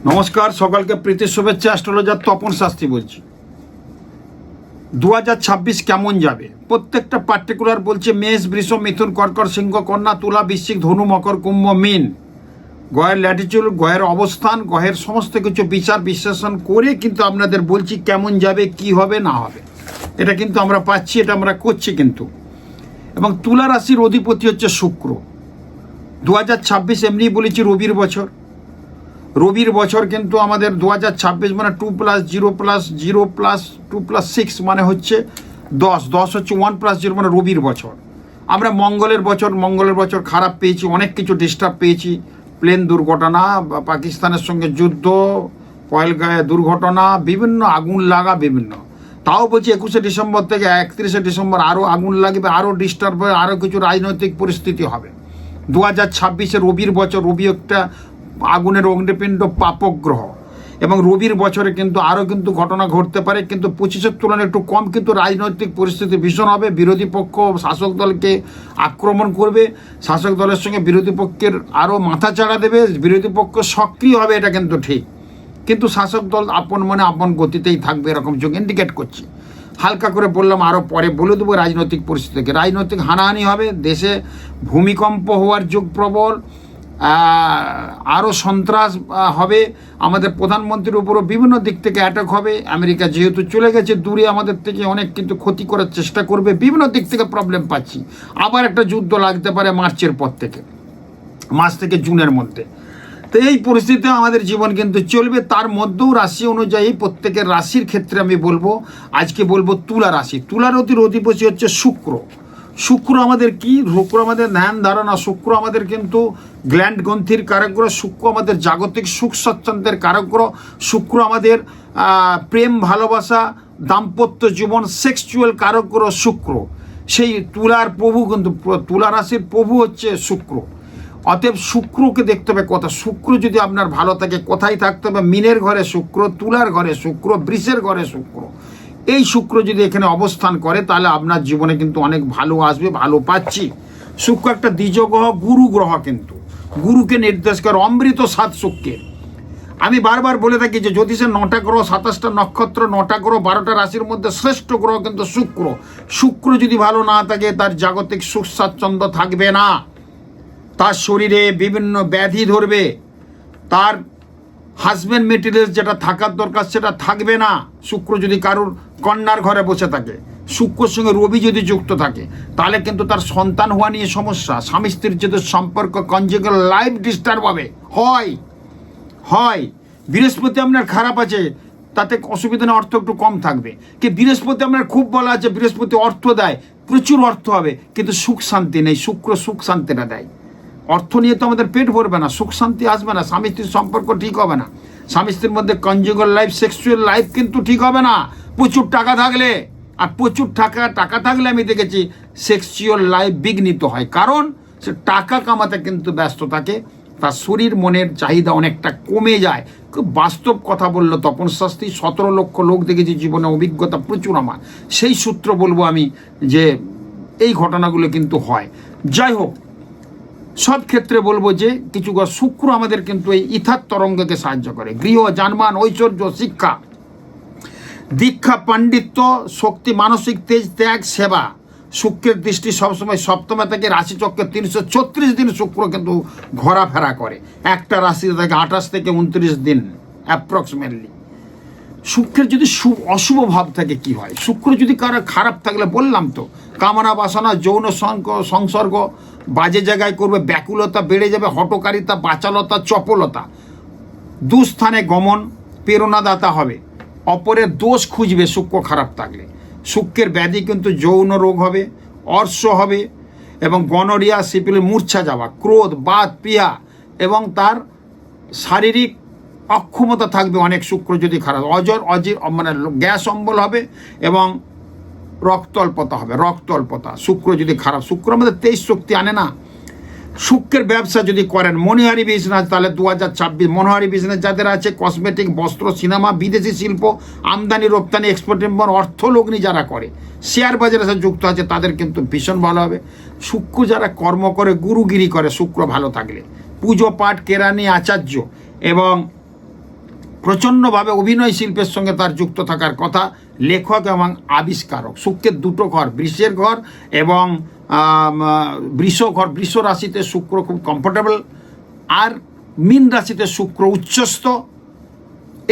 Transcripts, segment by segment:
নমস্কার, সকালকে প্রীতি শুভেচ্ছা। অ্যাস্ট্রোলজার তপন শাস্ত্রী বলছি। 2026 কেমন যাবে প্রত্যেকটা পার্টিকুলার বলছে। মেষ, বৃষ, মিথুন, কর্কট, সিংহ, কন্যা, তুলা, বৃশ্চিক, ধনু, মকর, কুম্ভ, মীন। গ্রহের ল্যাটিটিউড, গ্রহের অবস্থান, গ্রহের সমস্ত কিছু বিচার বিশ্লেষণ করে কিন্তু আপনাদের বলছি কেমন যাবে, কি হবে না হবে। এটা কিন্তু আমরা পাচ্ছি, এটা আমরা করছি কিন্তু। এবং তুলা রাশির অধিপতি হচ্ছে শুক্র। 2026 এমনি বলেছি রবির বছর। রবির বছর কিন্তু আমাদের 2026 মানে 2+0+0+2+6 মানে হচ্ছে 10 হচ্ছে 1+0 মানে রবির বছর। আমরা মঙ্গলের বছর খারাপ পেয়েছি, অনেক কিছু ডিস্টার্ব পেয়েছি। প্লেন দুর্ঘটনা, পাকিস্তানের সঙ্গে যুদ্ধ, পহেলগাঁয়ে দুর্ঘটনা, বিভিন্ন আগুন লাগা, বিভিন্ন। তাও বলছি 21শে ডিসেম্বর থেকে 31শে ডিসেম্বর আরও আগুন লাগবে, আরও ডিস্টার্ব হবে, আরও কিছু রাজনৈতিক পরিস্থিতি হবে। 2026 রবির বছর। রবি একটা আগুনের অগ্নিপিণ্ড, পাপক গ্রহ, এবং রবির বছরে কিন্তু আরও কিন্তু ঘটনা ঘটতে পারে, কিন্তু 25-এর তুলনায় একটু কম। কিন্তু রাজনৈতিক পরিস্থিতি ভীষণ হবে। বিরোধী পক্ষ শাসক দলকে আক্রমণ করবে, শাসক দলের সঙ্গে বিরোধী পক্ষের আরও মাথা চাড়া দেবে, বিরোধী পক্ষ সক্রিয় হবে, এটা কিন্তু ঠিক। কিন্তু শাসক দল আপন মনে আপন গতিতেই থাকবে, এরকম যোগ ইন্ডিকেট করছি। হালকা করে বললাম, আরও পরে বলে দেবো রাজনৈতিক পরিস্থিতিকে। রাজনৈতিক হানাহানি হবে, দেশে ভূমিকম্প হওয়ার যোগ প্রবল, আরও সন্ত্রাস হবে, আমাদের প্রধানমন্ত্রীর উপরও বিভিন্ন দিক থেকে অ্যাটাক হবে। আমেরিকা যেহেতু চলে গেছে দূরে, আমাদের থেকে অনেক কিন্তু ক্ষতি করার চেষ্টা করবে, বিভিন্ন দিক থেকে প্রবলেম পাচ্ছি। আবার একটা যুদ্ধ লাগতে পারে মার্চের পর থেকে, মার্চ থেকে জুনের মধ্যে। তো এই পরিস্থিতিতে আমাদের জীবন কিন্তু চলবে। তার মধ্যেও রাশি অনুযায়ী প্রত্যেকের রাশির ক্ষেত্রে আমি বলবো, আজকে বলবো তুলা রাশি। তুলার অধিপতি হচ্ছে শুক্র। শুক্র আমাদের কি? শুক্র আমাদের ধ্যান ধারণা, শুক্র আমাদের কিন্তু গ্ল্যান্ড গ্রন্থির কারক গ্রহ, শুক্র আমাদের জাগতিক সুখ স্বাচ্ছন্দ্যের কারক গ্রহ, শুক্র আমাদের প্রেম ভালোবাসা, দাম্পত্য জীবন, সেক্সুয়াল কারক গ্রহ শুক্র। সেই তুলার প্রভু কিন্তু, তুলা রাশির প্রভু হচ্ছে শুক্র। অতএব শুক্রকে দেখতে হবে কথা। শুক্র যদি আপনার ভালো থাকে, কোথায় থাকতে হবে? মীনের ঘরে শুক্র, তুলার ঘরে শুক্র, বৃষের ঘরে শুক্র। এই শুক্র যদি এখানে অবস্থান করে তাহলে আপনার জীবনে কিন্তু অনেক ভালো আসবে, ভালো পাচ্ছি। শুক্র একটা দ্বিজ গ্রহ, গুরু গ্রহ, কিন্তু গুরুকে নির্দেশ করে, অমৃত 7 শুক্রের। আমি বারবার বলে থাকি যে জ্যোতিষের 9টা গ্রহ, 27টা নক্ষত্র, 9টা গ্রহ, 12টা রাশির মধ্যে শ্রেষ্ঠ গ্রহ কিন্তু শুক্র। শুক্র যদি ভালো না থাকে তার জাগতিক সুখ স্বাচ্ছন্দ্য থাকবে না, তার শরীরে বিভিন্ন ব্যাধি ধরবে, তার হাজব্যান্ড মেটেরিয়ালস যেটা থাকার দরকার সেটা থাকবে না। শুক্র যদি কারোর কন্যার ঘরে বসে থাকে, শুক্রের সঙ্গে রবি যদি যুক্ত থাকে, তাহলে কিন্তু তার সন্তান হওয়া নিয়ে সমস্যা, স্বামী স্ত্রীর যদি সম্পর্ক, কনজুগাল লাইফ ডিস্টার্ব হবে, হয়। বৃহস্পতি আপনার খারাপ আছে, তাতে অসুবিধা নেই, অর্থ একটু কম থাকবে। কি বৃহস্পতি আপনার খুব বলা আছে, বৃহস্পতি অর্থ দেয়, প্রচুর অর্থ হবে, কিন্তু সুখ শান্তি নেই। শুক্র সুখ শান্তিটা দেয়। অর্থ নিয়ে তো আমাদের পেট ভরবে না, সুখ শান্তি আসবে না, স্বামী স্ত্রীর সম্পর্ক ঠিক হবে না, স্বামী স্ত্রীর মধ্যে কনজুগাল লাইফ, সেক্সুয়াল লাইফ কিন্তু ঠিক হবে না। প্রচুর টাকা থাকলে, আর প্রচুর টাকা থাকলে আমি দেখেছি সেক্সুয়াল লাইফ বিঘ্নিত হয়, কারণ সে টাকা কামাতে কিন্তু ব্যস্ত থাকে, তার শরীর মনের চাহিদা অনেকটা কমে যায়। খুব বাস্তব কথা বললো তপন শাস্ত্রী। 17 লক্ষ লোক দেখেছি জীবনে, অভিজ্ঞতা প্রচুর আমার। সেই সূত্র বলবো আমি যে এই ঘটনাগুলো কিন্তু হয়। যাই হোক, সব ক্ষেত্রে বলবো যে কিছু শুক্র আমাদের কিন্তু এই ইথার তরঙ্গকে সাহায্য করে। গৃহ, যানবাহন, ঐশ্বর্য, শিক্ষা, দীক্ষা, পাণ্ডিত্য, শক্তি, মানসিক তেজ, ত্যাগ, সেবা। শুক্রের দৃষ্টি সবসময় সপ্তমে থেকে রাশিচক্রে 334 দিন শুক্র কিন্তু ঘোরাফেরা করে। একটা রাশিতে থাকে 28 থেকে 29 দিন অ্যাপ্রক্সিমেটলি। শুক্রের যদি অশুভ ভাব থাকে কি হয়? শুক্র যদি কারো খারাপ থাকলে বললাম তো, কামনা বাসনা, যৌন সংসর্গ, বাজে জায়গায় করবে, ব্যাকুলতা বেড়ে যাবে, হঠকারিতা, বাচালতা, চপলতা, দুস্থানে গমন, প্রেরণাদাতা হবে, অপরের দোষ খুঁজবে শুক্র খারাপ থাকলে। শুক্রের ব্যাধি কিন্তু যৌন রোগ হবে, অর্শ হবে, এবং গনোরিয়া, সিপিলি, মূর্ছা যাওয়া, ক্রোধ, বাত, পিয়া, এবং তার শারীরিক অক্ষমতা থাকবে অনেক। শুক্র যদি খারাপ, অজির মানে গ্যাস অম্বল হবে, এবং রক্ত অল্পতা শুক্র যদি খারাপ। শুক্র আমাদের 23 শক্তি আনে না। শুক্রের ব্যবসা যদি করেন, মনোহারি বিজনেস, তাহলে 2026 মনোহারি বিজনেস যাদের আছে, কসমেটিক, বস্ত্র, সিনেমা, বিদেশি শিল্প, আমদানি রপ্তানি, এক্সপোর্ট ইম্পোর্ট, অর্থলগ্নি যারা করে, শেয়ার বাজারের সাথে যুক্ত আছে, তাদের কিন্তু ভীষণ ভালো হবে। শুক্র যারা কর্ম করে, গুরুগিরি করে, শুক্র ভালো থাকলে, পুজো পাঠ, কেরানি, আচার্য, এবং প্রচণ্ডভাবে অভিনয় শিল্পের সঙ্গে তার যুক্ত থাকার কথা। লেখক এবং আবিষ্কারক, শুক্রের দুটো ঘর, বৃষের ঘর এবং বৃষ ঘর। বৃষ রাশিতে শুক্র খুব কমফোর্টেবল, আর মীন রাশিতে শুক্র উচ্চস্থ।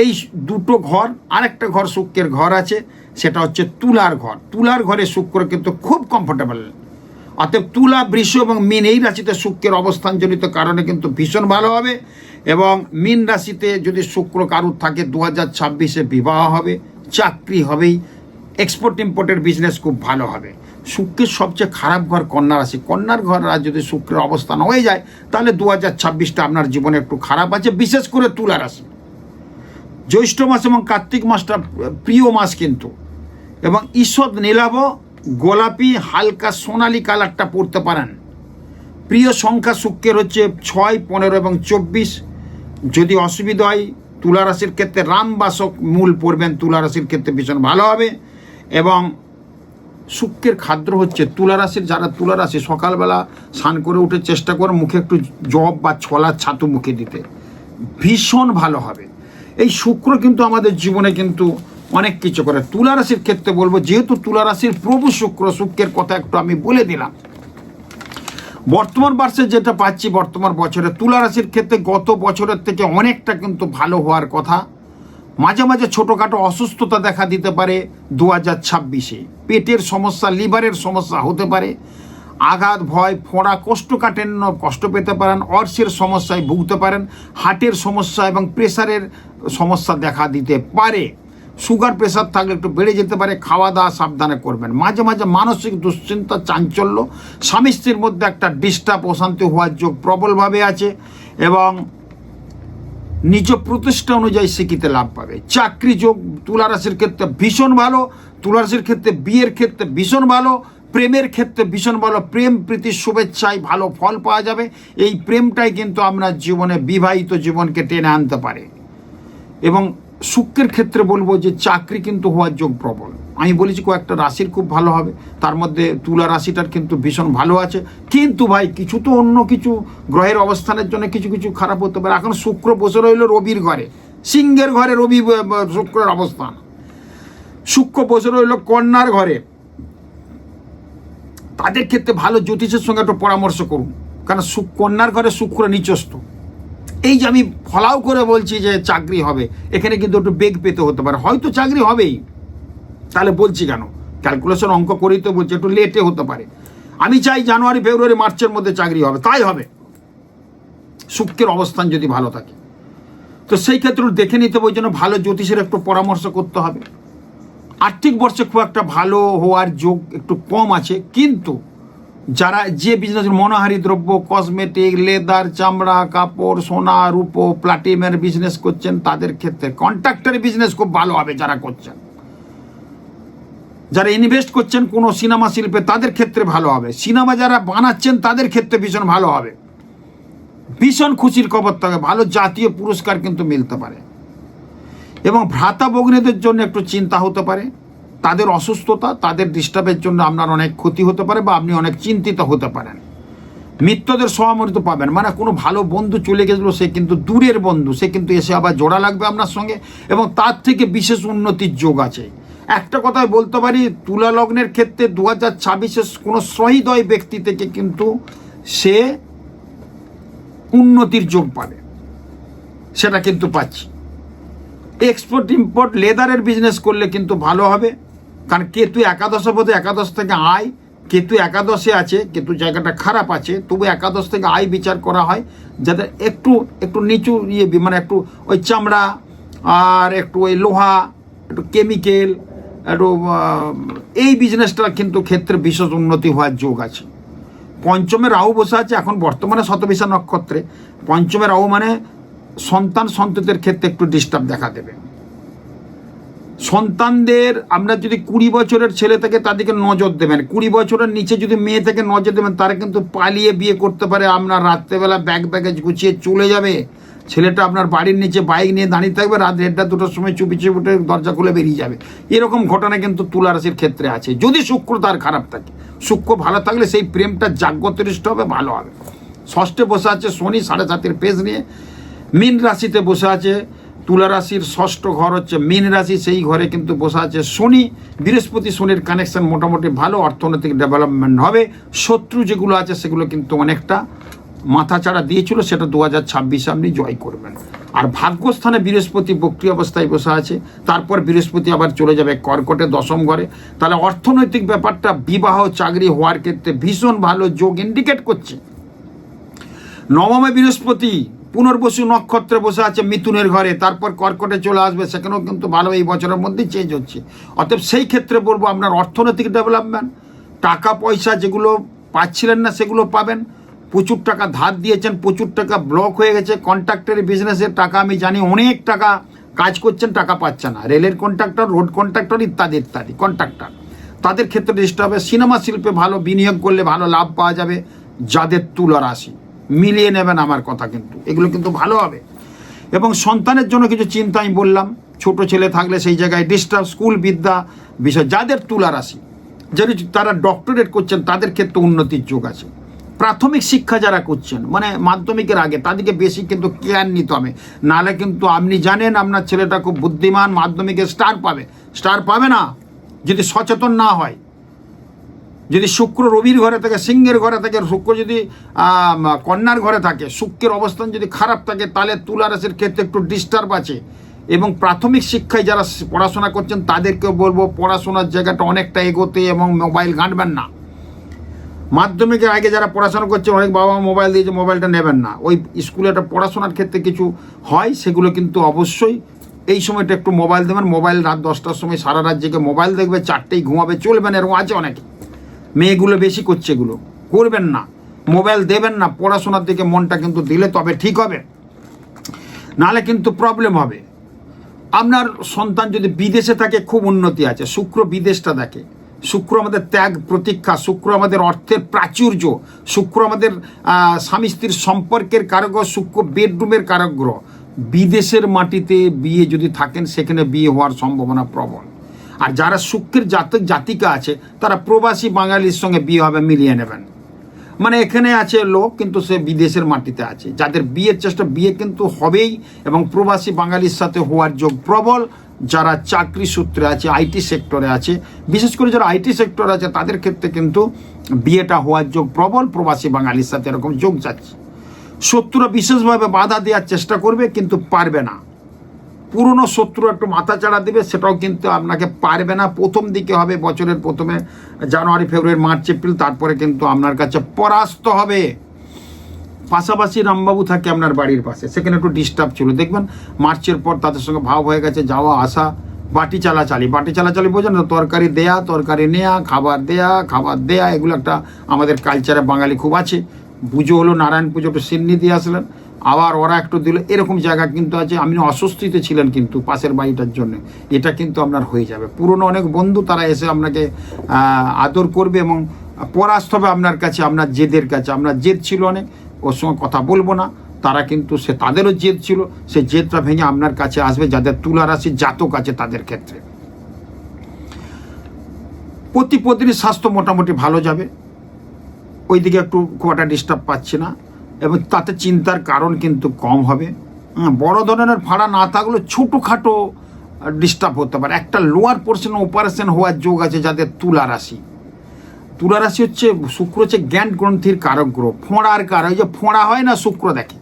এই দুটো ঘর, আরেকটা ঘর শুক্রের ঘর আছে, সেটা হচ্ছে তুলার ঘর। তুলার ঘরে শুক্র কিন্তু খুব কমফোর্টেবল। অতএব তুলা, বৃষ এবং মীন এই রাশিতে শুক্রের অবস্থানজনিত কারণে কিন্তু ভীষণ ভালো হবে। এবং মীন রাশিতে যদি শুক্র কারুর থাকে 2026-এ বিবাহ হবে, চাকরি হবেই, এক্সপোর্ট ইম্পোর্টের বিজনেস খুব ভালো হবে। শুক্রের সবচেয়ে খারাপ ঘর কন্যা রাশি। কন্যার ঘর আর যদি শুক্রের অবস্থান হয়ে যায় তাহলে 2026টা আপনার জীবনে একটু খারাপ আছে, বিশেষ করে তুলা রাশি। জ্যৈষ্ঠ মাস এবং কার্তিক মাসটা প্রিয় মাস কিন্তু, এবং ঈষৎ নীলাভ গোলাপি হালকা সোনালি কালারটা পড়তে পারেন। প্রিয় সংখ্যা শুক্রের হচ্ছে 6, 15 এবং 24। যদি অসুবিধা হয় তুলা রাশির ক্ষেত্রে রামবাসক মূল পড়বেন, তুলা রাশির ক্ষেত্রে ভীষণ ভালো হবে। এবং শুক্রের খাদ্য হচ্ছে তুলা রাশির, যারা তুলা রাশি সকালবেলা স্নান করে উঠে চেষ্টা করে মুখে একটু জব বা ছোলার ছাতু মুখে দিতে, ভীষণ ভালো হবে। এই শুক্র কিন্তু আমাদের জীবনে কিন্তু অনেক কিছু করে। তুলা রাশির ক্ষেত্রে বলবো, যেহেতু তুলা রাশির প্রভু শুক্র, শুক্রের কথা একটু আমি বলে দিলাম। বর্তমান বর্ষে যেটা পাচ্ছি, বর্তমান বছরে তুলা রাশির ক্ষেত্রে গত বছরের থেকে অনেকটা কিন্তু ভালো হওয়ার কথা। মাঝে মাঝে ছোটোখাটো অসুস্থতা দেখা দিতে পারে 2026-এ। পেটের সমস্যা, লিভারের সমস্যা হতে পারে, আঘাত, ভয়, ফোঁড়া, কোষ্ঠকাঠিন্য কষ্ট পেতে পারেন, অর্শের সমস্যায় ভুগতে পারেন, হার্টের সমস্যা এবং প্রেশারের সমস্যা দেখা দিতে পারে। সুগার প্রেশার থাকলে একটু বেড়ে যেতে পারে। খাওয়া দাওয়া সাবধানে করবেন। মাঝে মাঝে মানসিক দুশ্চিন্তা, চাঞ্চল্য, স্বামী স্ত্রীর মধ্যে একটা ডিস্টার্ব, অশান্তি হওয়ার যোগ প্রবলভাবে আছে। এবং নিজ প্রতিষ্ঠা অনুযায়ী স্বীকৃতি লাভ পাবে। চাকরি যোগ তুলা রাশির ক্ষেত্রে ভীষণ ভালো। তুলা রাশির ক্ষেত্রে বিয়ের ক্ষেত্রে ভীষণ ভালো, প্রেমের ক্ষেত্রে ভীষণ ভালো। প্রেম প্রীতির শুভেচ্ছায় ভালো ফল পাওয়া যাবে। এই প্রেমটাই কিন্তু আপনার জীবনে বিবাহিত জীবনকে টেনে আনতে পারে। এবং শুক্রের ক্ষেত্রে বলবো যে চাকরি কিন্তু হওয়ার যোগ প্রবল। আমি বলেছি কয়েকটা রাশির খুব ভালো হবে, তার মধ্যে তুলা রাশিটার কিন্তু ভীষণ ভালো আছে। কিন্তু ভাই কিছু তো অন্য কিছু গ্রহের অবস্থানের জন্য কিছু কিছু খারাপ হতে পারে। এখন শুক্র বসে রইল রবির ঘরে, সিংহের ঘরে রবি শুক্রের অবস্থান। শুক্র বসে রইল কন্যার ঘরে। তাদের ক্ষেত্রে ভালো জ্যোতিষের সঙ্গে একটু পরামর্শ করুন, কারণ কন্যার ঘরে শুক্র নিচস্থ। এই যে আমি ফলাও করে বলছি যে চাকরি হবে, এখানে কিন্তু একটু বেগ পেতে হতে পারে। হয়তো চাকরি হবেই, তাহলে বলছি কেন, ক্যালকুলেশন অঙ্ক করেই তো বলছি, একটু লেটে হতে পারে। আমি চাই জানুয়ারি, ফেব্রুয়ারি, মার্চের মধ্যে চাকরি হবে, তাই হবে শুক্রের অবস্থান যদি ভালো থাকে। তো সেই ক্ষেত্রে দেখে নিতে হবে, ওই জন্য ভালো জ্যোতিষের একটু পরামর্শ করতে হবে। আর্থিক বর্ষে খুব একটা ভালো হওয়ার যোগ একটু কম আছে, কিন্তু যারা যে বিজনেস, মনোহারী দ্রব্য, কসমেটিক, লেদার, চামড়া, কাপড়, সোনা, রূপো, প্লাটিনামের বিজনেস করছেন তাদের ক্ষেত্রে, কন্ট্রাক্টর বিজনেস খুব ভালো হবে যারা করছেন। যারা ইনভেস্ট করছেন কোনো সিনেমা শিল্পে তাদের ক্ষেত্রে ভালো হবে। সিনেমা যারা বানাচ্ছেন তাদের ক্ষেত্রে ভীষণ ভালো হবে। ভীষণ খুশির খবর থাকে, ভালো জাতীয় পুরস্কার কিন্তু মিলতে পারে। এবং ভ্রাতা ভগ্নীদের জন্য একটু চিন্তা হতে পারে, তাদের অসুস্থতা, তাদের ডিস্টার্বের জন্য আপনার অনেক ক্ষতি হতে পারে বা আপনি অনেক চিন্তিত হতে পারেন। মিত্রদের সহমর্মিত পাবেন, মানে কোনো ভালো বন্ধু চলে গেছিলো, সে কিন্তু দূরের বন্ধু, সে কিন্তু এসে আবার জোড়া লাগবে আপনার সঙ্গে, এবং তার থেকে বিশেষ উন্নতির যোগ আছে। একটা কথাই বলতে পারি, তুলা লগ্নের ক্ষেত্রে 2026-এ কোনো সহৃদয় ব্যক্তি থেকে কিন্তু সে উন্নতির যোগ পাবে, সেটা কিন্তু পাচ্ছি। এক্সপোর্ট ইম্পোর্ট লেদারের বিজনেস করলে কিন্তু ভালো হবে, কারণ কেতু একাদশে বোধ, একাদশ থেকে আয়, কেতু একাদশে আছে, কেতু জায়গাটা খারাপ আছে, তবু একাদশ থেকে আয় বিচার করা হয়, যাতে একটু একটু নিচু মানে একটু ওই চামড়া আর একটু ওই লোহা, একটু কেমিক্যাল, একটু এই বিজনেসটা কিন্তু ক্ষেত্রে বিশেষ উন্নতি হওয়ার যোগ আছে। পঞ্চমে রাহু বসে আছে এখন বর্তমানে শতবিশা নক্ষত্রে। পঞ্চমে রাহু মানে সন্তান সন্ততির ক্ষেত্রে একটু ডিস্টার্ব দেখা দেবে। সন্তানদের আমরা যদি 20 বছরের ছেলে থেকে তাদেরকে নজর দেবেন, 20 বছরের নিচে যদি মেয়ে থেকে নজর দেবেন, তারা কিন্তু পালিয়ে বিয়ে করতে পারে। আপনার রাত্রেবেলা ব্যাগেজ গুছিয়ে চলে যাবে, ছেলেটা আপনার বাড়ির নিচে বাইক নিয়ে দাঁড়িয়ে থাকবে, রাত 1:30 2টার সময় চুপি উঠে দরজা খুলে বেরিয়ে যাবে। এরকম ঘটনা কিন্তু তুলা রাশির ক্ষেত্রে আছে, যদি শুক্র তার খারাপ থাকে। শুক্র ভালো থাকলে সেই প্রেমটা জাগ্রতরিষ্ঠ হবে, ভালো হবে। ষষ্ঠে বসে আছে শনি 7.5 পেজ নিয়ে। মীন রাশিতে বসে আছে, তুলা রাশির ষষ্ঠ ঘর হচ্ছে মীন রাশি, সেই ঘরে কিন্তু বসে আছে শনি। বৃহস্পতি শনির কানেকশন মোটামুটি ভালো, অর্থনৈতিক ডেভেলপমেন্ট হবে। শত্রু যেগুলো আছে সেগুলো কিন্তু অনেকটা মাথাচাড়া দিয়েছিল, সেটা 2026 আপনি জয় করবেন। আর ভাগ্যস্থানে বৃহস্পতি বক্রী অবস্থায় বসে আছে, তারপর বৃহস্পতি আবার চলে যাবে কর্কটে দশম ঘরে। তাহলে অর্থনৈতিক ব্যাপারটা বিবাহ চাকরি হওয়ার ক্ষেত্রে ভীষণ ভালো যোগ ইন্ডিকেট করছে। নবমে বৃহস্পতি পুনর্বসু নক্ষত্রে বসে আছে মিথুনের ঘরে, তারপর কর্কটে চলে আসবে, সেখানেও কিন্তু ভালো এই বছরের মধ্যেই চেঞ্জ হচ্ছে। অতএব সেই ক্ষেত্রে বলবো আপনার অর্থনৈতিক ডেভেলপমেন্ট, টাকা পয়সা যেগুলো পাচ্ছিলেন না সেগুলো পাবেন। প্রচুর টাকা ধার দিয়েছেন, প্রচুর টাকা ব্লক হয়ে গেছে। কন্ট্রাক্টরের বিজনেসের টাকা আমি জানি অনেক টাকা কাজ করছেন, টাকা পাচ্ছে না। রেলের কন্ট্রাক্টর, রোড কন্ট্রাক্টর ইত্যাদি ইত্যাদি কন্ট্রাক্টর, তাদের ক্ষেত্রে ডিস্টার্ব হবে। সিনেমা শিল্পে ভালো বিনিয়োগ করলে ভালো লাভ পাওয়া যাবে। যাদের তুলা রাশি মিলিয়ে নেবেন আমার কথা, কিন্তু এগুলো কিন্তু ভালো হবে। এবং সন্তানের জন্য কিছু চিন্তা আমি বললাম, ছোট ছেলে থাকলে সেই জায়গায় ডিস্টার্ব, স্কুল বিদ্যা বিষয়। যাদের তুলা রাশি যদি তারা ডক্টরেট করছেন তাদের ক্ষেত্রে উন্নতির যোগ আছে। প্রাথমিক শিক্ষা যারা করছেন মানে মাধ্যমিকের আগে, তাদেরকে বেশি কিন্তু কেয়ার নিতে হবে, নাহলে কিন্তু আপনি জানেন আপনার ছেলেটা খুব বুদ্ধিমান, মাধ্যমিকে স্টার পাবে না যদি সচেতন না হয়। যদি শুক্র রবির ঘরে থাকে, সিংহের ঘরে থাকে, শুক্র যদি কন্যার ঘরে থাকে, শুক্রের অবস্থান যদি খারাপ থাকে, তাহলে তুলা রাশির ক্ষেত্রে একটু ডিস্টার্ব আছে। এবং প্রাথমিক শিক্ষায় যারা পড়াশোনা করছেন তাদেরকে বলবো পড়াশোনার জায়গাটা অনেকটা এগোতে, এবং মোবাইল ঘাঁটবেন না। মাধ্যমিকের আগে যারা পড়াশোনা করছে, অনেক বাবা মা মোবাইল দিয়েছে, মোবাইলটা নেবেন না। ওই স্কুলে একটা পড়াশোনার ক্ষেত্রে কিছু হয়, সেগুলো কিন্তু অবশ্যই এই সময়টা একটু মোবাইল দেবেন। মোবাইল রাত 10টার সময় সারা রাত জেগে মোবাইল দেখবে, 4টেই ঘুমাবে, চলবেন, এরকম আছে অনেকে। মেয়েগুলো বেশি করছে, এগুলো করবেন না। মোবাইল দেবেন না, পড়াশোনার দিকে মনটা কিন্তু দিলে তবে ঠিক হবে, নাহলে কিন্তু প্রবলেম হবে। আপনার সন্তান যদি বিদেশে থাকে খুব উন্নতি আছে। শুক্র বিদেশটা দেখে, শুক্র আমাদের ত্যাগ প্রতীক্ষা, শুক্র আমাদের অর্থের প্রাচুর্য, শুক্র আমাদের স্বামী স্ত্রীর সম্পর্কের কারক, শুক্র বেডরুমের কারক গ্রহ। বিদেশের মাটিতে বিয়ে যদি থাকেন, সেখানে বিয়ে হওয়ার সম্ভাবনা প্রবল। আর যারা শুক্রের জাতিকা আছে, তারা প্রবাসী বাঙালির সঙ্গে বিয়ে হবে, মিলিয়ে নেবেন। মানে এখানে আছে লোক, কিন্তু সে বিদেশের মাটিতে আছে। যাদের বিয়ের চেষ্টা, বিয়ে কিন্তু হবেই, এবং প্রবাসী বাঙালির সাথে হওয়ার যোগ প্রবল। যারা চাকরি সূত্রে আছে, আইটি সেক্টরে আছে, বিশেষ করে যারা আইটি সেক্টরে আছে, তাদের ক্ষেত্রে কিন্তু বিয়েটা হওয়ার যোগ প্রবল। প্রবাসী বাঙালির সাথে এরকম যোগ যাচ্ছে। শত্রুরা বিশেষভাবে বাধা দেওয়ার চেষ্টা করবে, কিন্তু পারবে না। পুরনো শত্রু একটু মাথা চাড়া দেবে, সেটাও কিন্তু আপনাকে পারবে না। প্রথম দিকে হবে, বছরের প্রথমে জানুয়ারি ফেব্রুয়ারি মার্চ এপ্রিল, তারপরে কিন্তু আপনার কাছে পরাস্ত হবে। পাশাপাশি রামবাবু থাকে আপনার বাড়ির পাশে, সেখানে একটু ডিস্টার্ব ছিল, দেখবেন মার্চের পর তাদের সঙ্গে ভাব হয়ে গেছে, যাওয়া আসা, বাটি চালাচালি বোঝেন না, তরকারি দেয়া, তরকারি নেয়া, খাবার দেয়া, এগুলো একটা আমাদের কালচারে বাঙালি খুব আছে। পুজো হলো, নারায়ণ পুজো, একটু সিন্নি দিয়ে আসলেন, আবার ওরা একটু দিল, এরকম জায়গা কিন্তু আছে। আপনি অস্বস্তিতে ছিলেন কিন্তু পাশের বাড়িটার জন্য, এটা কিন্তু আপনার হয়ে যাবে। পুরনো অনেক বন্ধু তারা এসে আপনাকে আদর করবে এবং পরাস্ত হবে আপনার কাছে, আপনার জেদের কাছে। আপনার জেদ ছিল অনেক, ওর সঙ্গে কথা বলবো না, তারা কিন্তু তাদেরও জেদ ছিল, সে জেদটা ভেঙে আপনার কাছে আসবে। যাদের তুলা রাশির জাতক আছে তাদের ক্ষেত্রে পত্নীর স্বাস্থ্য মোটামুটি ভালো যাবে, ওইদিকে একটু খুব একটা ডিস্টার্ব পাচ্ছে না, এবং তাতে চিন্তার কারণ কিন্তু কম হবে। বড় ধরনের ফাড়া না থাকলেও ছোটোখাটো ডিস্টার্ব হতে পারে। একটা লোয়ার পোর্শন অপারেশন হওয়ার যোগ আছে যাদের তুলা রাশি। তুলা রাশি হচ্ছে শুক্র হচ্ছে জ্ঞান গ্রন্থির কারক গ্রহ, ফোঁড়ার কারক। ওই যে ফোঁড়া হয় না, শুক্র দেখে।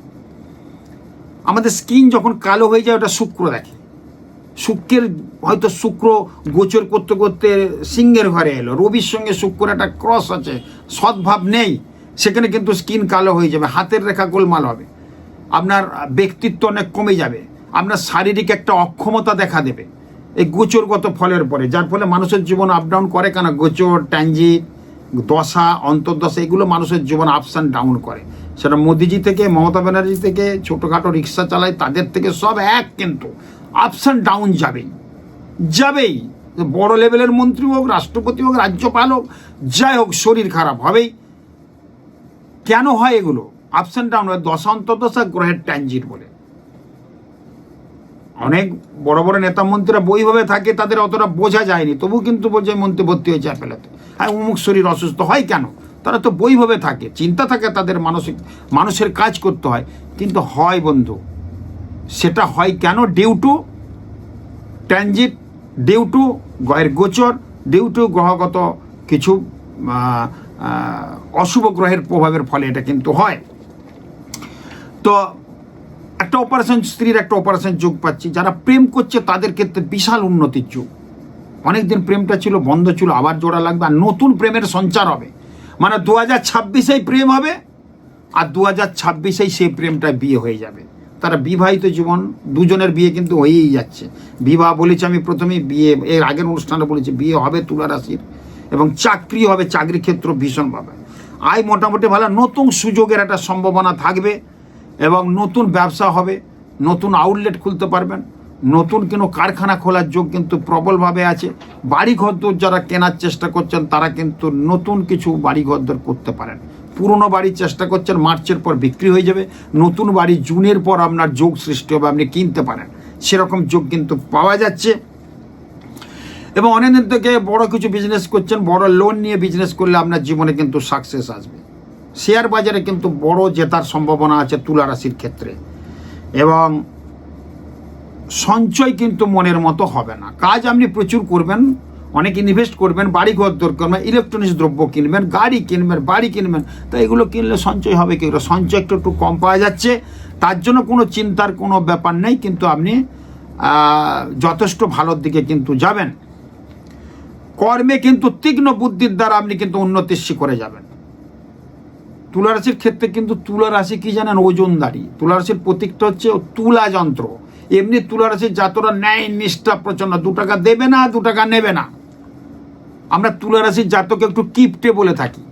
আমাদের স্কিন যখন কালো হয়ে যায়, ওটা শুক্র দেখে। শুক্রের হয়তো শুক্র গোচর করতে করতে সিংহের ঘরে এলো, রবির সঙ্গে শুক্রের একটা ক্রস আছে, সদ্ভাব নেই, সেখানে কিন্তু স্কিন কালো হয়ে যাবে, হাতের রেখা গোলমাল হবে, আপনার ব্যক্তিত্ব অনেক কমে যাবে, আপনার শারীরিক একটা অক্ষমতা দেখা দেবে এই গোচরগত ফলের পরে। যার ফলে মানুষের জীবন আপ ডাউন করে, কেন গোচর, ট্রানজিট, দশা, অন্তর্দশা, এগুলো মানুষের জীবন আপস অ্যান্ড ডাউন করে। সেটা মোদিজি থেকে, মমতা ব্যানার্জি থেকে, ছোটোখাটো রিক্সা চালায় তাদের থেকে, সব এক, কিন্তু আপস অ্যান্ড ডাউন যাবেই। বড় লেভেলের মন্ত্রী হোক, রাষ্ট্রপতি হোক, রাজ্যপাল হোক, যাই হোক, শরীর খারাপ হবেই। কেন হয় এগুলো? আপস অ্যান্ড ডাউন হয়, দশা অন্তর্দশা, গ্রহের ট্রানজিট বলে। অনেক বড় বড় নেতা মন্ত্রীরা বইভাবে থাকে, তাদের অতটা বোঝা যায়নি, তবু কিন্তু বোঝে মন্ত্রী ভর্তি হয়েছে অ্যাপেলাতে। হ্যাঁ, অমুক শরীর অসুস্থ হয় কেন? তারা তো বইভাবে থাকে, চিন্তা থাকে তাদের, মানুষের কাজ করতে হয়, কিন্তু হয় বন্ধু, সেটা হয় কেন? Due to transit, due to গ্রহের গোচর, ডিউ টু গ্রহগত কিছু অশুভ গ্রহের প্রভাবের ফলে এটা কিন্তু হয়। তো একটা অপারেশন, স্ত্রীর একটা অপারেশন যোগ পাচ্ছি। যারা প্রেম করছে তাদের ক্ষেত্রে বিশাল উন্নতির যুগ। অনেকদিন প্রেমটা ছিল, বন্ধ ছিল, আবার জোড়া লাগবে, আর নতুন প্রেমের সঞ্চার হবে। মানে 2026-এই প্রেম হবে, আর 2026-এই সেই প্রেমটা বিয়ে হয়ে যাবে। তারা বিবাহিত জীবন, দুজনের বিয়ে কিন্তু হয়েই যাচ্ছে। বিবাহ বলেছি আমি প্রথমেই, বিয়ে এর আগের অনুষ্ঠানে বলেছি, বিয়ে হবে তুলা রাশির, এবং চাকরি হবে, চাকরি ক্ষেত্র ভীষণভাবে। আয় মোটামুটি ভালো, নতুন সুযোগের একটা সম্ভাবনা থাকবে, এবং নতুন ব্যবসা হবে, নতুন আউটলেট খুলতে পারবেন, নতুন কোনো কারখানা খোলার যোগ কিন্তু প্রবলভাবে আছে। বাড়িঘরদোর যারা কেনার চেষ্টা করছেন তারা কিন্তু নতুন কিছু বাড়িঘরদোর করতে পারেন। পুরনো বাড়ির চেষ্টা করছেন, মার্চের পর বিক্রি হয়ে যাবে। নতুন বাড়ি জুনের পর আপনার যোগ সৃষ্টি হবে, আপনি কিনতে পারেন, সেরকম যোগ কিন্তু পাওয়া যাচ্ছে। এবং অনেকদিন থেকে বড় কিছু বিজনেস করছেন, বড় লোন নিয়ে বিজনেস করলে আপনার জীবনে কিন্তু সাকসেস আসবে। শেয়ার বাজারে কিন্তু বড় জেতার সম্ভাবনা আছে তুলা রাশির ক্ষেত্রে। এবং সঞ্চয় কিন্তু মনের মতো হবে না। কাজ আপনি প্রচুর করবেন, অনেক ইনভেস্ট করবেন, বাড়ি ঘর দর করবেন, ইলেকট্রনিক্স দ্রব্য কিনবেন, গাড়ি কিনবেন, বাড়ি কিনবেন, তো এগুলো কিনলে সঞ্চয় হবে কি? সঞ্চয় একটু কম পাওয়া যাচ্ছে। তার জন্য কোনো চিন্তার কোনো ব্যাপার নেই, কিন্তু আপনি যথেষ্ট ভালোর দিকে কিন্তু যাবেন। কর্মে কিন্তু তীক্ষ্ণ বুদ্ধির দ্বারা আপনি কিন্তু উন্নতির শিখরে যাবেন। তুলা রাশির ক্ষেত্রে কিন্তু তুলা রাশি কি জানেন? ওজনদারি। তুলা রাশির প্রতীকটা হচ্ছে তুলা যন্ত্র। এমনি তুলা রাশির জাতরা ন্যায় নিষ্ঠা প্রচন্ড, 2 টাকা দেবে না, 2 টাকা নেবে না। আমরা তুলা রাশির জাতকে একটু কিপটে বলে থাকি।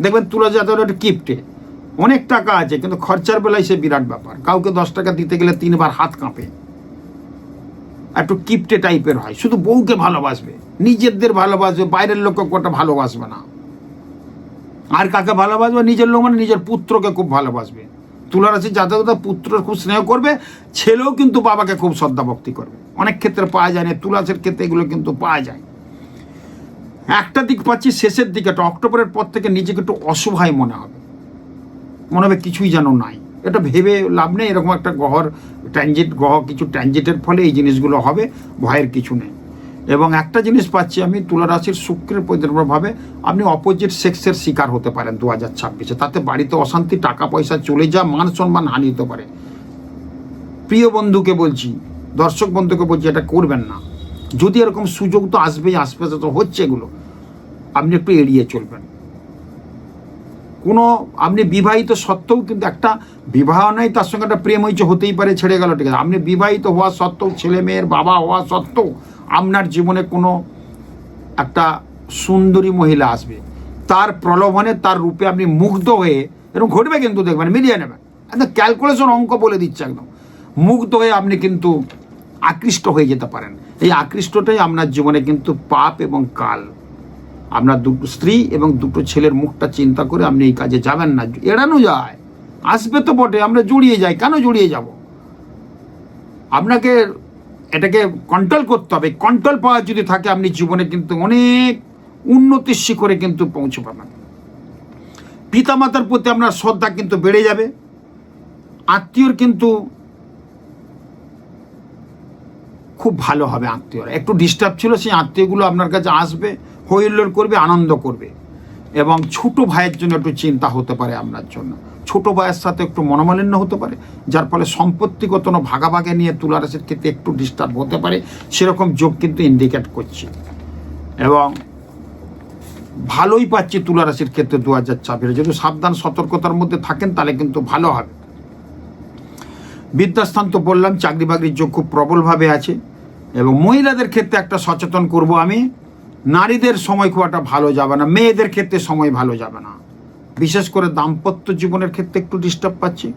দেখবেন তুলা জাতক একটু কিপটে, অনেক টাকা আছে কিন্তু খরচার বেলায় সে বিরাট ব্যাপার। কাউকে 10 টাকা দিতে গেলে 3 বার হাত কাঁপে, একটু কিপটে টাইপের হয়। শুধু বউকে ভালোবাসবে, নিজেদের ভালোবাসবে, বাইরের লোককে কোটা ভালোবাসবে না। আর কাকে ভালোবাসবে? নিজের লোক, মানে নিজের পুত্রকে খুব ভালোবাসবে। তুলা রাশির জাতকতা পুত্র খুব স্নেহ করবে, ছেলেও কিন্তু বাবাকে খুব শ্রদ্ধা ভক্তি করবে। অনেক ক্ষেত্রে পাওয়া যায় না, তুলা রাশির ক্ষেত্রে এগুলো কিন্তু পাওয়া যায়। একটা দিক পাচ্ছি শেষের দিকে, অক্টোবরের পর থেকে নিজেকে একটু অসহায় মনে হবে, মনে হবে কিছুই যেন নাই। এটা ভেবে লাভ নেই, এরকম একটা গ্রহর ট্রানজিট, গ্রহ কিছু ট্রানজিটের ফলে এই জিনিসগুলো হবে, ভয়ের কিছু নেই। এবং একটা জিনিস পাচ্ছি আমি, তুলা রাশির শুক্রের প্রভাবে আপনি অপোজিট সেক্সের শিকার হতে পারেন 2026-এ। তাতে বাড়িতে অশান্তি, টাকা পয়সা চলে যা, মান সম্মান হানি হতে পারে। প্রিয় বন্ধুকে বলছি, দর্শক বন্ধুকে বলছি, এটা করবেন না। যদি এরকম সুযোগ তো আসবেই, আশপাশে তো হচ্ছে, এগুলো আপনি একটু এড়িয়ে চলবেন। কোনো আপনি বিবাহিত সত্ত্বেও কিন্তু একটা বিবাহ নয়, তার সঙ্গে একটা প্রেম হয়েছে, হতেই পারে, ছেড়ে গেল, ঠিক আছে। আপনি বিবাহিত হওয়া সত্ত্বেও, ছেলে মেয়ের বাবা হওয়া সত্ত্বেও আপনার জীবনে কোনো একটা সুন্দরী মহিলা আসবে, তার প্রলোভনে, তার রূপে আপনি মুগ্ধ হয়ে, এরকম ঘটবে কিন্তু, দেখবেন, মিলিয়ে নেবেন। একদম ক্যালকুলেশন অঙ্ক বলে দিচ্ছে, একদম মুগ্ধ হয়ে আপনি কিন্তু আকৃষ্ট হয়ে যেতে পারেন। এই আকৃষ্টটাই আপনার জীবনে কিন্তু পাপ এবং কাল। আপনার 2 স্ত্রী এবং 2 ছেলের মুখটা চিন্তা করে আপনি এই কাজে যাবেন না। এড়ানো যায়, আসবে তো বটে, আমরা জড়িয়ে যাই, কেন জড়িয়ে যাব? আপনাকে এটাকে কন্ট্রোল করতে হবে। কন্ট্রোল পাওয়া যদি থাকে, আপনি জীবনে কিন্তু অনেক উন্নতির শিখরে কিন্তু পৌঁছে পাবেন। পিতামাতার প্রতি আপনার শ্রদ্ধা কিন্তু বেড়ে যাবে। আত্মীয়র কিন্তু খুব ভালো হবে। আত্মীয়রা একটু ডিস্টার্ব ছিল, সেই আত্মীয়গুলো আপনার কাছে আসবে, হই হুল্লোড় করবে, আনন্দ করবে। এবং ছোট ভাইয়ের জন্য একটু চিন্তা হতে পারে আপনার জন্য। ছোট ভাইয়ের সাথে একটু মনোমালিন্য হতে পারে, যার ফলে সম্পত্তিগত ভাগাভাগি নিয়ে তুলা রাশির ক্ষেত্রে একটু ডিস্টার্ব হতে পারে, সেরকম যোগ কিন্তু ইন্ডিকেট করছে। এবং ভালোই পাচ্ছি তুলা রাশির ক্ষেত্রে 2026। যদি সাবধান সতর্কতার মধ্যে থাকেন তাহলে কিন্তু ভালো হবে। বিদ্যাস্থান তো বললাম, চাকরি বাকরির যোগ খুব প্রবলভাবে আছে। এবং মহিলাদের ক্ষেত্রে একটা সচেতন করব আমি, নারীদের সময় খুব একটা ভালো যাবে না, মেয়েদের ক্ষেত্রে সময় ভালো যাবে না। বিশেষ করে দাম্পত্য জীবনের ক্ষেত্রে একটু ডিস্টার্ব পাচ্ছি।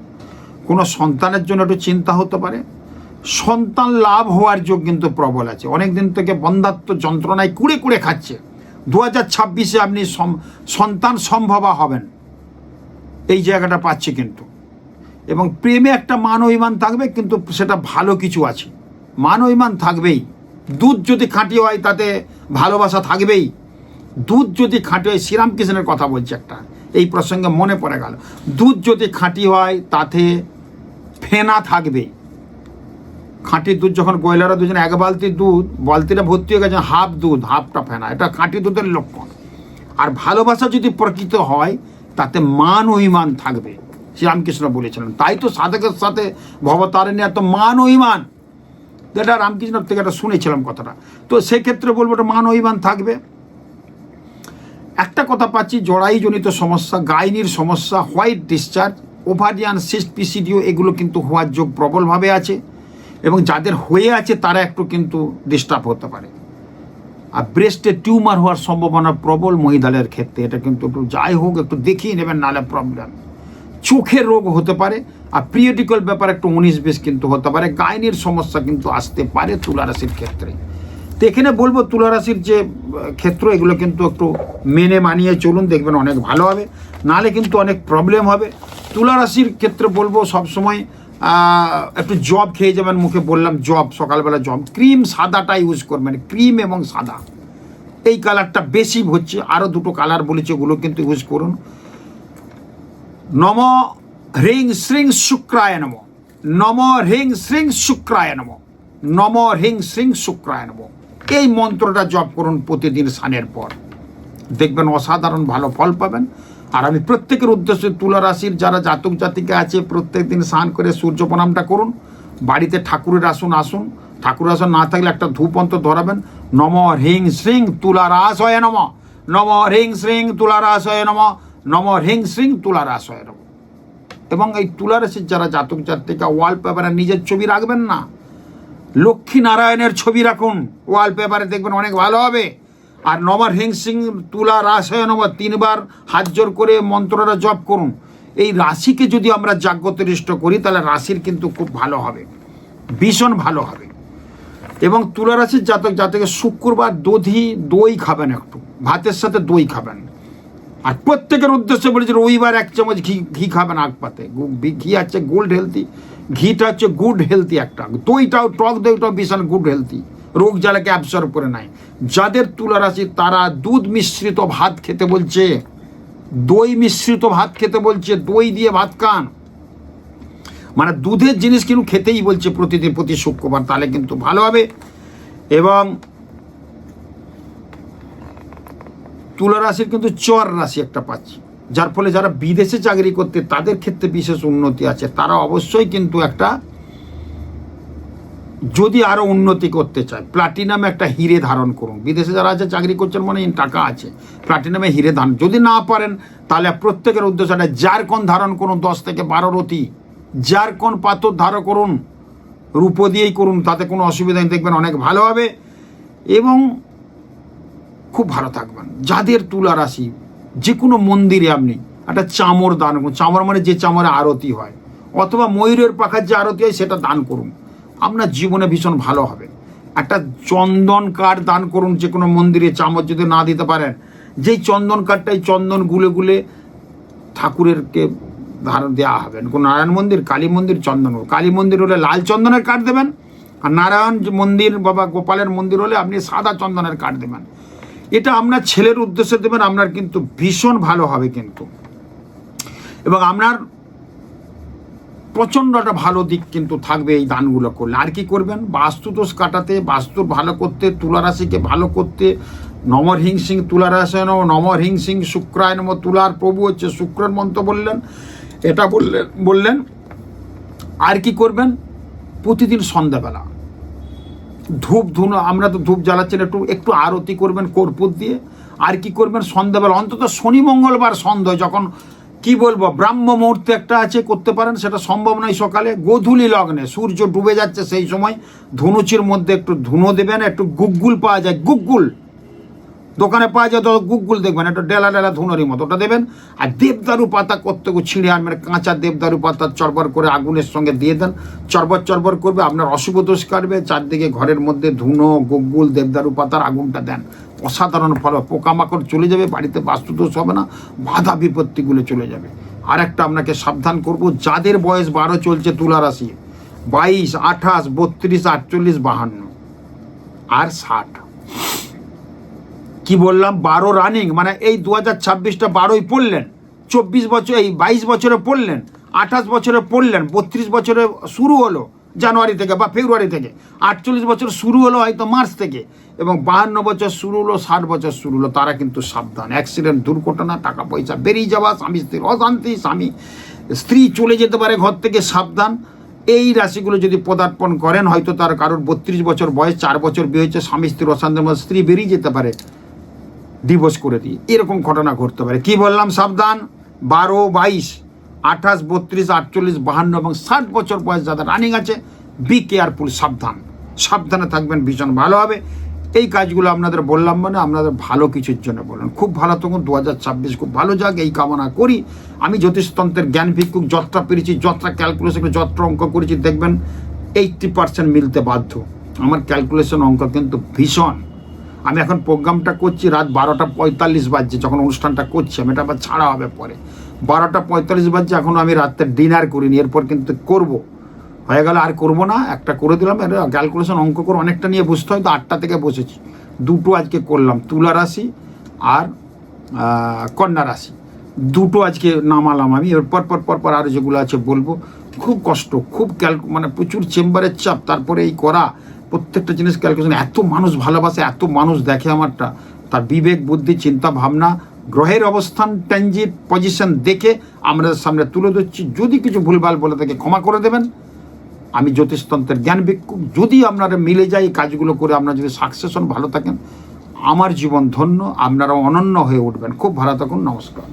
কোনো সন্তানের জন্য একটু চিন্তা হতে পারে। সন্তান লাভ হওয়ার যোগ কিন্তু প্রবল আছে। অনেক দিন থেকে বন্ধাত্ম যন্ত্রণায় কুড়ে কুড়ে খাচ্ছে, 2026-এ আপনি সন্তান সম্ভবা হবেন, এই জায়গাটা পাচ্ছি কিন্তু। এবং প্রেমে একটা মান অভিমান থাকবে, কিন্তু সেটা ভালো কিছু আছে, মান অভিমান থাকবেই। দুধ যদি খাঁটি হয় তাতে ভালোবাসা থাকবেই। দুধ যদি খাঁটি হয়, শ্রীরামকৃষ্ণের কথা বলছে একটা, এই প্রসঙ্গে মনে পড়ে গেল, দুধ যদি খাঁটি হয় তাতে ফেনা থাকবেই। খাঁটি দুধ যখন গয়লারা দুজন এক বালতি দুধ, বালতিটা ভর্তি হয়ে গেছে, হাফ দুধ হাফটা ফেনা, এটা খাঁটি দুধের লক্ষণ। আর ভালোবাসা যদি প্রকৃত হয় তাতে মান অভিমান থাকবে, শ্রীরামকৃষ্ণ বলেছিলেন। তাই তো সাধকের সাথে ভবতারিণী এত মান অভিমান, যেটা রামকৃষ্ণর থেকে এটা শুনেছিলাম কথাটা। তো সেক্ষেত্রে বলবো এটা মান অভিমান থাকবে। একটা কথা পাচ্ছি, জরায়ুজনিত সমস্যা, গাইনির সমস্যা, হোয়াইট ডিসচার্জ, ওভারিয়ান সিস্ট, পিসিডিও, এগুলো কিন্তু হওয়ার যোগ প্রবলভাবে আছে। এবং যাদের হয়ে আছে তারা একটু কিন্তু ডিস্টার্ব হতে পারে। আর ব্রেস্টে টিউমার হওয়ার সম্ভাবনা প্রবল মহিলাদের ক্ষেত্রে, এটা কিন্তু একটু যাই হোক একটু দেখিয়ে নেবেন, নাহলে প্রবলেম। চোখের রোগ হতে পারে, আর পিরিয়ডিক্যাল ব্যাপার একটু 19-20 কিন্তু হতে পারে। গাইনির সমস্যা কিন্তু আসতে পারে তুলা রাশির ক্ষেত্রে। তো এখানে বলবো তুলা রাশির যে ক্ষেত্র, এগুলো কিন্তু একটু মেনে মানিয়ে চলুন, দেখবেন অনেক ভালো হবে, নাহলে কিন্তু অনেক প্রবলেম হবে। তুলা রাশির ক্ষেত্রে বলবো সবসময় একটু জব খেয়ে যাবেন, মুখে বললাম জব, সকালবেলা জব, ক্রিম সাদাটা ইউজ করবেন, ক্রিম এবং সাদা, এই কালারটা বেশি হচ্ছে। আরও দুটো কালার বলেছে, ওগুলো কিন্তু ইউজ করুন। নম হ্রিং শ্রিং শুক্রায় নম, নম হ্রিং শ্রিং শুক্রায় নম, নম হ্রিং শ্রিং শুক্রায় নম, এই মন্ত্রটা জপ করুন প্রতিদিন স্নানের পর, দেখবেন অসাধারণ ভালো ফল পাবেন। আর আমি প্রত্যেকের উদ্দেশ্যে, তুলা রাশির যারা জাতক জাতিকা আছে, প্রত্যেক দিন স্নান করে সূর্য প্রণামটা করুন। বাড়িতে ঠাকুরের আসন আসুন, ঠাকুরের আসন না থাকলে একটা ধূপ অন্তর ধরাবেন। নম হ্রিং শ্রিং তুলা রাশয় নম, নম হ্রিং শ্রিং তুলা রাশয় নম, নম হ্রিং শ্রিং তুলা রাশয় নম। এবং এই তুলা রাশির যারা জাতক জাতিকা ওয়ালপেপারে নিজের ছবি রাখবেন না, লক্ষ্মী নারায়ণের ছবি রাখুন ওয়ালপেপারে, দেখবেন অনেক ভালো হবে। আর নম হ্রিং সিং তুলা রাশয় নম 3 বার হাত জোর করে মন্ত্রটা জপ করুন। এই রাশিকে যদি আমরা জাগ্রতরিষ্ট করি তাহলে রাশির কিন্তু খুব ভালো হবে, ভীষণ ভালো হবে। এবং তুলা রাশির জাতক জাতকে শুক্রবার দই খাবেন, একটু ভাতের সাথে দই খাবেন। আর প্রত্যেকের উদ্দেশ্যে বলেছি রবিবার 1 চামচ ঘি খাবেন আগ পাতে। ঘি হচ্ছে গোল্ড হেলদি, ঘিটা হচ্ছে গুড হেলদি একটা, দইটাও টক দইটাও ভীষণ গুড হেলদি, রোগ জ্বালাকে অ্যাবসর্ব করে নেয়। যাদের তুলা রাশি তারা দুধ মিশ্রিত ভাত খেতে বলছে, দই মিশ্রিত ভাত খেতে বলছে, দই দিয়ে ভাত খান, মানে দুধের জিনিস কিন্তু খেতেই বলছে প্রতিদিন, প্রতি শুক্রবার, তাহলে কিন্তু ভালো হবে। এবং তুলা রাশির কিন্তু চর রাশি একটা পাচ্ছি, যার ফলে যারা বিদেশে চাকরি করতে তাদের ক্ষেত্রে বিশেষ উন্নতি আছে। তারা অবশ্যই কিন্তু একটা, যদি আরো উন্নতি করতে চায়, প্লাটিনামে একটা হিরে ধারণ করুন। বিদেশে যারা আছে চাকরি করছেন মনে টাকা আছে, প্লাটিনামে হিরে ধারণ, যদি না পারেন তাহলে প্রত্যেকের উদ্দেশ্যে একটা জারকন ধারণ করুন, 10 থেকে 12 রতি জারকন পাথর ধারণ করুন, রূপো দিয়েই করুন, তাতে কোনো অসুবিধা নেই, দেখবেন অনেক ভালো হবে এবং খুব ভালো থাকবেন। যাদের তুলা রাশি, যে কোনো মন্দিরে আপনি একটা চামর দান করুন, চামর মানে যে চামরে আরতি হয়, অথবা ময়ূরের পাখার যে আরতি হয় সেটা দান করুন, আপনার জীবনে ভীষণ ভালো হবে। একটা চন্দন কাঠ দান করুন যে কোনো মন্দিরে, চামচ যদি না দিতে পারেন, যেই চন্দন কাঠটাই চন্দন গুলে গুলে ঠাকুরেরকে ধারণ দেওয়া হবে। কোনো নারায়ণ মন্দির, কালী মন্দির, চন্দন, কালী মন্দির হলে লাল চন্দনের কাঠ দেবেন, আর নারায়ণ মন্দির বাবা গোপালের মন্দির হলে আপনি সাদা চন্দনের কাঠ দেবেন। এটা আপনার ছেলের উদ্দেশ্যে দেবেন, আপনার কিন্তু ভীষণ ভালো হবে কিন্তু। এবং আপনার প্রচণ্ড একটা ভালো দিক কিন্তু থাকবে এই দানগুলো করলে। আর কি করবেন, বাস্তুদোষ কাটাতে, বাস্তু ভালো করতে, তুলা রাশিকে ভালো করতে, নম হ্রিং সিং তুলা রাশয় নম, নম হ্রিং সিং শুক্রায় নম, তুলার প্রভু হচ্ছে শুক্রের মন্ত্র বললেন, এটা বললেন। আর কি করবেন, প্রতিদিন সন্ধ্যাবেলা ধূপ ধুনো, আমরা তো ধূপ জ্বালাচ্ছেন, একটু আরতি করবেন কর্পূর দিয়ে। আর কি করবেন, সন্ধ্যাবেলা অন্তত শনি মঙ্গলবার সন্ধ্যা, যখন কি বলবো ব্রাহ্ম মুহূর্তে একটা আছে, করতে পারেন, সেটা সম্ভব নয় সকালে, গোধূলি লগ্নে সূর্য ডুবে যাচ্ছে সেই সময় ধনুচির মধ্যে একটু ধুনো দেবেন। একটু গুগ্গুল পাওয়া যায়, গুগ্গুল দোকানে পাওয়া যায়, তো গুগ্গুল দেখবেন, একটা ডেলা ডেলা ধুনোরই মতো, ওটা দেবেন। আর দেবদারু পাতা করতে ছিঁড়ে আনবেন, কাঁচা দেবদারু পাতা চরবর করে আগুনের সঙ্গে দিয়ে দেন, চরবর চরবর করবে, আপনার অশুভ দোষ কাটবে। চারদিকে ঘরের মধ্যে ধুনো, গুগ্গুল, দেবদারু পাতার আগুনটা দেন, অসাধারণ ফল, পোকামাকড় চলে যাবে, বাড়িতে বাস্তুদোষ হবে না, বাধা বিপত্তিগুলো চলে যাবে। আর একটা আপনাকে সাবধান করব, যাদের বয়স 12 চলছে, তুলা রাশি 22, 28, 32, 48, 52 আর 60, কি বললাম 12 রানিং, মানে এই 2026টা 12ই পড়লেন, 24 বছর, এই 22 বছরে পড়লেন, 28 বছরে পড়লেন, 32 বছরে শুরু হলো, জানুয়ারি থেকে বা ফেব্রুয়ারি থেকে, 48 বছর শুরু হলো হয়তো মার্চ থেকে, এবং 52 বছর শুরু হলো, 60 বছর শুরু হলো, তারা কিন্তু সাবধান। অ্যাক্সিডেন্ট, দুর্ঘটনা, টাকা পয়সা বেরিয়ে যাওয়া, স্বামী স্ত্রীর অশান্তি, স্ত্রী চলে যেতে পারে ঘর থেকে, সাবধান। এই রাশিগুলো যদি পদার্পণ করেন, হয়তো তার কারোর 32 বছর বয়স, 4 বছর বিয়ে হয়েছে, স্বামী স্ত্রীর অশান্তির মধ্যে স্ত্রী বেরিয়ে যেতে পারে ডিভোর্স করে দিয়ে, এরকম ঘটনা ঘটতে পারে। কি বললাম? সাবধান। 12, 22, 28, 32, 48, 52 এবং 60 বছর বয়স যাদের রানিং আছে, বি কেয়ারফুল, সাবধান। সাবধানে থাকবেন, ভীষণ ভালো হবে। এই কাজগুলো আপনাদের বললাম মানে আপনাদের ভালো কিছুর জন্য বললাম। খুব ভালো থাকুন, 2026 খুব ভালো যাক এই কামনা করি। আমি জ্যোতিষতন্ত্রের জ্ঞান ভিক্ষুক, যতটা পেরেছি, যতটা ক্যালকুলেশন, যতটা অঙ্ক করেছি, দেখবেন 80% মিলতে বাধ্য। আমার ক্যালকুলেশন অঙ্ক কিন্তু ভীষণ। আমি এখন প্রোগ্রামটা করছি রাত 12:45 বাজছে, যখন অনুষ্ঠানটা করছি আমি, এটা আবার ছাড়া হবে পরে। 12:45 বাজছে, এখনও আমি রাত্রে ডিনার করিনি, এরপর কিন্তু করব। হয়ে গেলে আর করবো না, একটা করে দিলাম। ক্যালকুলেশন অঙ্ক করে অনেকটা নিয়ে বসতে হয়, তো 8টা থেকে বসেছি, 2টো আজকে করলাম, তুলা রাশি আর কন্যা রাশি, 2টো আজকে নামালাম আমি। এর পর আরও যেগুলো আছে বলবো। খুব কষ্ট, খুব মানে প্রচুর চেম্বারের চাপ, তারপরে এই করা প্রত্যেকটা জিনিস ক্যালকুলেশন। এত মানুষ ভালোবাসে, এত মানুষ দেখে আমারটা, তার বিবেক, বুদ্ধি, চিন্তা ভাবনা, গ্রহের অবস্থান, ট্রানজিট, পজিশন দেখে আমাদের সামনে তুলে ধরছি। যদি কিছু ভুলভাল বলে থাকে ক্ষমা করে দেবেন। আমি জ্যোতিষতন্ত্রের জ্ঞান ভিক্ষুক। যদি আপনারা মিলে যায় এই কাজগুলো করে, আপনারা যদি সাকসেস হন, ভালো থাকেন, আমার জীবন ধন্য, আপনারাও অনন্য হয়ে উঠবেন। খুব ভালো থাকুন, নমস্কার।